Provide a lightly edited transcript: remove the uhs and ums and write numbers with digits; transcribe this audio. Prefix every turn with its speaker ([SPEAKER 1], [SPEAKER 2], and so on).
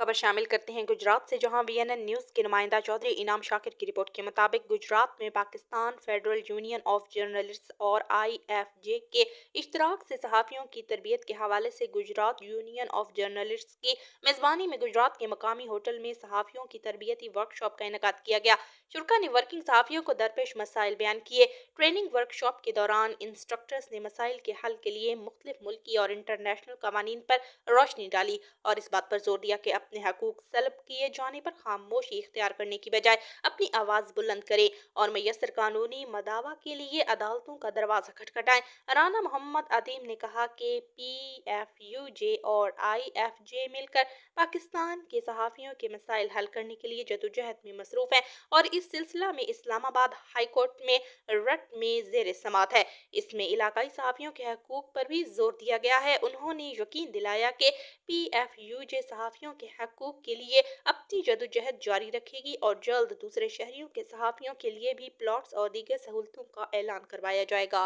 [SPEAKER 1] खबर शामिल करते हैं गुजरात से, जहां वीएनएन न्यूज़ के नुमाइंदा चौधरी इनाम शाकिर की रिपोर्ट के मुताबिक गुजरात में Pakistan federal union of journalists और आईएफजे के इश्तराक से सहाफ़ियों की तरबियत के हवाले से गुजरात यूनियन ऑफ जर्नलिस्ट्स की मेज़बानी में गुजरात के मकामी होटल में सहाफ़ियों की तरबियती वर्कशॉप का इनेकाद किया गया। शुरा ने वर्किंग सहाफ़ियों को दरपेश मसाइल बयान किए। ट्रेनिंग वर्कशॉप के दौरान इंस्ट्रक्टर्स ने मसाइल के हल के लिए मुख्तलिफ मुल्की और इंटरनेशनल कवानीन पर रोशनी डाली और इस बात पर जोर दिया कि अपने हकूक सल्ब किए जाने पर खामोशी इख्तियार करने की बजाय अपनी आवाज़ बुलंद करें और मैसर कानूनी मदावा के लिए अदालतों का दरवाज़ा खटखटाएं। राना मोहम्मद अदीम ने कहा कि PFUJ और IFJ मिलकर पाकिस्तान के सहाफ़ियों के मसाइल हल करने के लिए जदोजहद में मसरूफ़ हैं और इस सिलसिला में इस्लामाबाद हाई कोर्ट में रट में ज़ेर समात है। इसमें इलाकाई सहाफ़ियों के हकूक़ पर भी जोर दिया गया है। उन्होंने यकीन दिलाया कि PFUJ सहाफ़ियों के हकूक़ के लिए अपनी जदोजहद जारी रखेगी और जल्द दूसरे शहरियों के सहाफ़ियों के लिए भी प्लॉट्स और दीगर सहूलतों का ऐलान करवाया जाएगा।